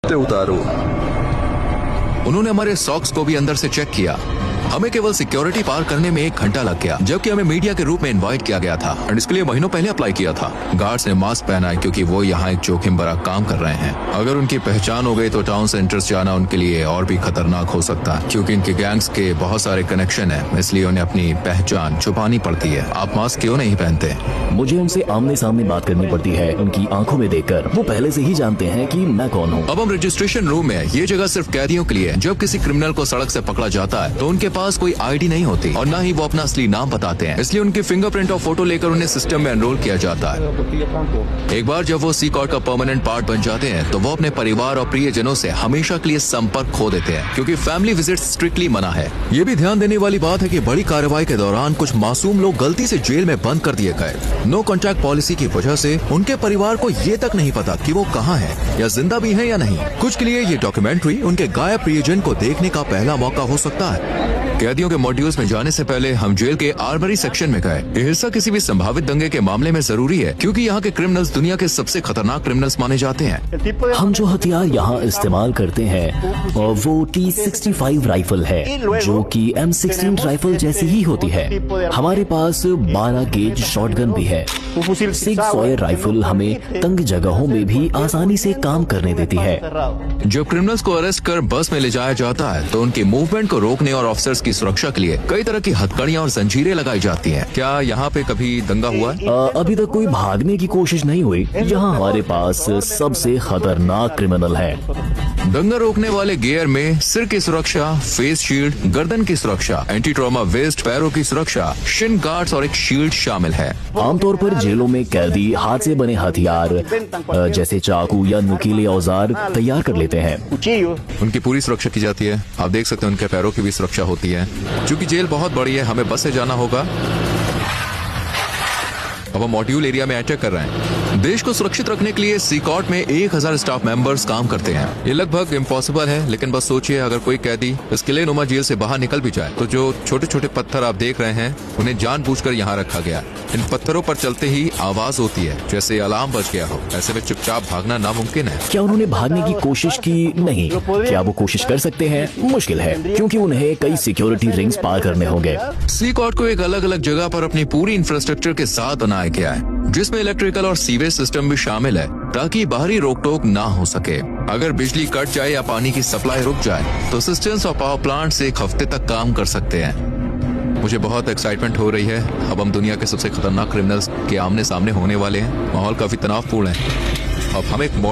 उतारो। उन्होंने हमारे सॉक्स को भी अंदर से चेक किया। हमें केवल सिक्योरिटी पार करने में 1 घंटा लग गया, जबकि हमें मीडिया के रूप में इनवाइट किया गया था और इसके लिए महीनों पहले अप्लाई किया था। गार्ड्स ने मास्क पहना है क्योंकि वो यहाँ एक जोखिम भरा काम कर रहे हैं। अगर उनकी पहचान हो गई तो टाउन सेंटर्स जाना उनके लिए और भी खतरनाक हो सकता है, क्योंकि इनके गैंग्स के बहुत सारे कनेक्शन है, इसलिए उन्हें अपनी पहचान छुपानी पड़ती है। आप मास्क क्यों नहीं पहनते? मुझे उनसे आमने सामने बात करनी पड़ती है, उनकी आंखों में देखकर। वो पहले से ही जानते हैं कि मैं कौन हूँ। अब हम रजिस्ट्रेशन रूम में। ये जगह सिर्फ कैदियों के लिए। जब किसी क्रिमिनल को सड़क से पकड़ा जाता है तो उनके पास कोई आईडी नहीं होती और ना ही वो अपना असली नाम बताते हैं, इसलिए उनकी फिंगरप्रिंट और फोटो लेकर उन्हें सिस्टम में एनरोल किया जाता है। एक बार जब वो सी कॉर्ड का परमानेंट पार्ट बन जाते हैं तो वो अपने परिवार और प्रियजनों से हमेशा के लिए संपर्क खो देते हैं, क्योंकि फैमिली विजिट स्ट्रिक्टली मना है। ये भी ध्यान देने वाली बात है कि बड़ी कार्रवाई के दौरान कुछ मासूम लोग गलती से जेल में बंद कर दिए गए। नो कॉन्टैक्ट पॉलिसी की वजह से उनके परिवार को ये तक नहीं पता कि वो कहाँ है या जिंदा भी है या नहीं। कुछ के लिए ये डॉक्यूमेंट्री उनके गायब प्रियजन को देखने का पहला मौका हो सकता है। कैदियों के मॉड्यूल्स में जाने से पहले हम जेल के आर्मरी सेक्शन में गए। ये हिस्सा किसी भी संभावित दंगे के मामले में जरूरी है, क्योंकि यहाँ के क्रिमिनल्स दुनिया के सबसे खतरनाक क्रिमिनल्स माने जाते हैं। हम जो हथियार यहाँ इस्तेमाल करते हैं वो T65 राइफल है, जो कि M16 राइफल जैसी ही होती है। हमारे पास 12 गेज शॉटगन भी है। सिग सॉयर राइफल हमें तंग जगहों में भी आसानी से काम करने देती है। जब क्रिमिनल्स को अरेस्ट कर बस में ले जाया जाता है तो उनके मूवमेंट को रोकने और ऑफिसर्स की सुरक्षा के लिए कई तरह की हथकड़ियां और जंजीरें लगाई जाती हैं। क्या यहाँ पे कभी दंगा हुआ है? अभी तक कोई भागने की कोशिश नहीं हुई। यहाँ हमारे पास सबसे खतरनाक क्रिमिनल है। दंगा रोकने वाले गियर में सिर की सुरक्षा, फेस शील्ड, गर्दन की सुरक्षा, एंटी ट्रॉमा वेस्ट, पैरों की सुरक्षा, शिन गार्ड्स और एक शील्ड शामिल है। आमतौर पर जेलों में कैदी हाथ से बने हथियार जैसे चाकू या नुकीले औजार तैयार कर लेते हैं। उनकी पूरी सुरक्षा की जाती है। आप देख सकते हैं उनके पैरों की भी सुरक्षा होती है। क्योंकि जेल बहुत बड़ी है, हमें बस से जाना होगा। अब हम मॉड्यूल एरिया में एंटर कर रहे हैं। देश को सुरक्षित रखने के लिए सी कॉर्ट में 1000 स्टाफ मेंबर्स काम करते हैं। ये लगभग इम्पॉसिबल है, लेकिन बस सोचिए अगर कोई कैदी इस किले-नुमा जेल से बाहर निकल भी जाए तो जो छोटे छोटे पत्थर आप देख रहे हैं उन्हें जानबूझकर यहाँ रखा गया। इन पत्थरों पर चलते ही आवाज होती है जैसे अलार्म बज गया हो। ऐसे में चुपचाप भागना नामुमकिन है। क्या उन्होंने भागने की कोशिश की? नहीं। क्या वो कोशिश कर सकते हैं? मुश्किल है, क्योंकि उन्हें कई सिक्योरिटी रिंग्स पार करने होंगे। सी कॉर्ट को एक अलग अलग जगह पर अपनी पूरी इंफ्रास्ट्रक्चर के साथ बनाया गया है, जिसमें इलेक्ट्रिकल और सीवेज सिस्टम भी शामिल है, ताकि बाहरी रोक टोक ना हो सके। अगर बिजली कट जाए या पानी की सप्लाई रुक जाए तो सिस्टम्स और पावर प्लांट से 1 हफ्ते तक काम कर सकते हैं। मुझे बहुत एक्साइटमेंट हो रही है। अब हम दुनिया के सबसे खतरनाक क्रिमिनल्स के आमने सामने होने वाले हैं। माहौल काफी तनावपूर्ण है। अब हम एक